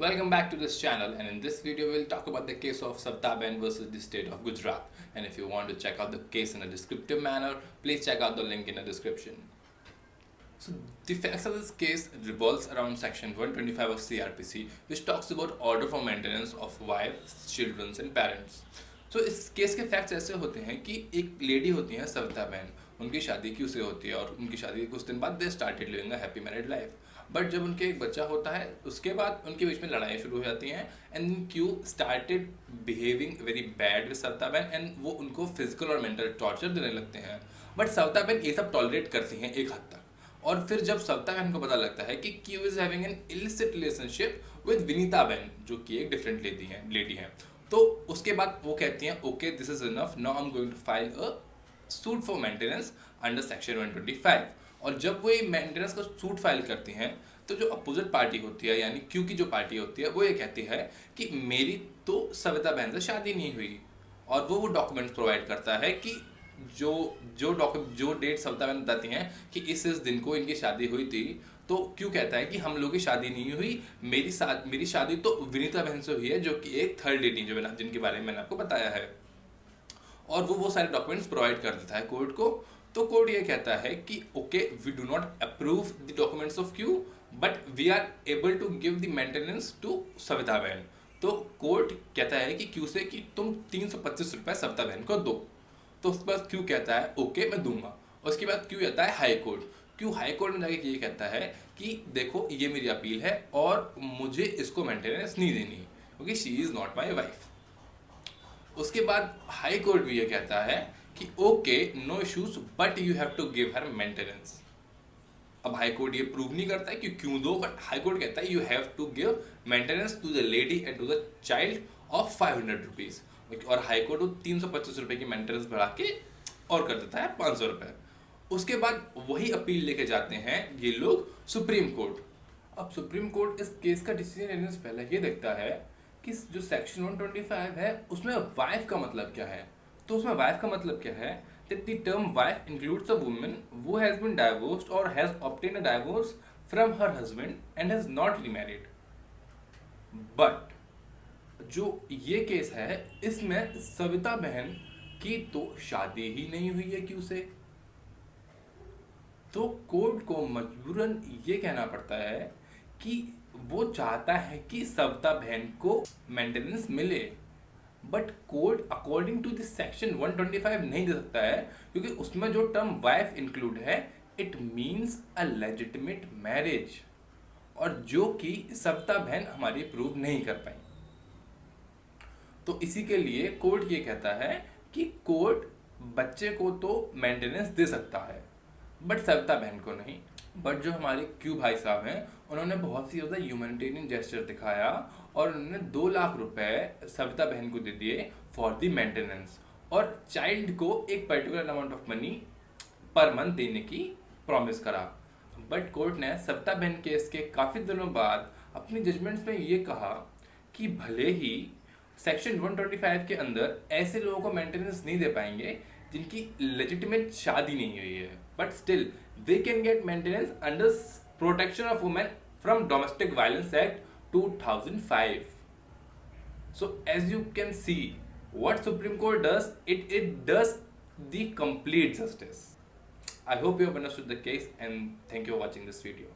Welcome back to this channel, and in this video we'll talk about the case of Savtaben versus the state of Gujarat. And if you want to check out the case in a descriptive manner, please check out the link in the description. So the facts of this case revolves around section 125 of CRPC, which talks about order for maintenance of wives, children and parents. तो इस case के facts ऐसे होते हैं कि एक lady होती है सविता बहन, उनकी शादी क्यू से होती है और उनकी शादी के कुछ दिन बाद they started living a happy married life. But जब उनके एक बच्चा होता है उसके बाद उनके बीच में लड़ाई शुरू हो जाती हैं and Q started behaving very bad with Savita बहन एंड वो उनको फिजिकल और मेंटल टॉर्चर देने लगते हैं. बट सविता बहन ये सब टॉलरेट करती हैं एक हद तक. और फिर जब सविता बहन को पता लगता है कि Q is having an illicit relationship with Vinita बहन, जो कि एक डिफरेंट लेडी है, तो उसके बाद वो कहती हैं okay this is enough, now I am going to file a suit for maintenance under section 125. और जब वो ये मेंटेनेंस का सूट फाइल करती हैं तो जो अपोजिट पार्टी होती है यानी क्यू की जो पार्टी होती है वो ये कहती है कि मेरी तो सविता बहन से शादी नहीं हुई. और वो डॉक्यूमेंट्स प्रोवाइड करता है कि जो डेट सविता बहन बताती हैं कि इस दिन को इनकी शादी हुई थी, तो क्यों कहता है कि हम लोगों की शादी नहीं हुई, मेरी शादी तो विनीता बहन से हुई है, जो कि एक थर्ड लेडी जो जिनके बारे में मैंने आपको बताया है. और वो सारे डॉक्यूमेंट्स प्रोवाइड कर देता है कोर्ट को. तो कोर्ट ये कहता है कि okay we do not approve the documents of Q but we are able to give the maintenance to Savita बहन. तो कोर्ट कहता है कि क्यू से कि तुम 325 रुपये सविता बहन को दो. तो उसके बाद क्यू कहता है ओके मैं दूंगा. उसके बाद क्यू जाता है हाई कोर्ट. क्यों हाई कोर्ट में जाके ये कहता है कि देखो ये मेरी अपील है और मुझे इसको मेंटेनेंस नहीं देनी क्योंकि she is not my wife. उसके बाद हाई कोर्ट भी ये कहता है कि okay no issues but you have to give her maintenance. अब हाई कोर्ट ये प्रूव नहीं करता है कि क्यों दो, बट हाई कोर्ट कहता है you have to give maintenance to the lady and to the child of 500 rupees. और हाई कोर्ट वो 325 रुपये की मेंटेनेंस बढ़ा के और कर देता है 500 रुपये. उसके बाद वही अपील लेके जाते हैं ये लोग सुप्रीम कोर्ट. अब सुप्रीम कोर्ट इस केस का डिसीजन लेने से पहले ये देखता है कि जो सेक्शन 125 है उसमें वाइफ का मतलब क्या है. तो उसमें वाइफ का मतलब क्या है that the term wife includes a woman who has been divorced or has obtained a divorce from her husband and has not remarried. But जो ये केस है इसमें सविता बहन की तो शादी ही नहीं हुई है क्यों से. तो कोर्ट को मजबूरन ये कहना पड़ता है कि वो चाहता है कि सविता बहन को मेंटेनेंस मिले, but court according to this section 125 नहीं दे सकता है क्योंकि उसमें जो टर्म वाइफ इंक्लूड है it means a legitimate marriage, और जो कि सविता बहन हमारी प्रूव नहीं कर पाई. तो इसी के लिए कोर्ट ये कहता है कि कोर्ट बच्चे को तो मेंटेनेंस दे सकता है बट सविता बहन को नहीं. बट जो हमारे क्यू भाई साहब हैं उन्होंने बहुत ही ज़्यादा ह्यूमैनिटेरियन जेस्चर दिखाया और उन्होंने 2 लाख रुपए सविता बहन को दे दिए फॉर द मेंटेनेंस और चाइल्ड को एक particular amount of money per month देने की प्रॉमिस करा. बट कोर्ट ने सविता बहन केस के काफ़ी दिनों बाद अपनी जजमेंट्स में ये कहा कि भले ही सेक्शन 125 के अंदर ऐसे लोगों को मेंटेनेंस नहीं दे पाएंगे जिनकी लेजिटिमेट शादी नहीं हुई है, but still they can get maintenance under Protection of Women from Domestic Violence Act 2005. So as you can see what Supreme Court does, it does the complete justice. I hope you have understood the case and thank you for watching this video.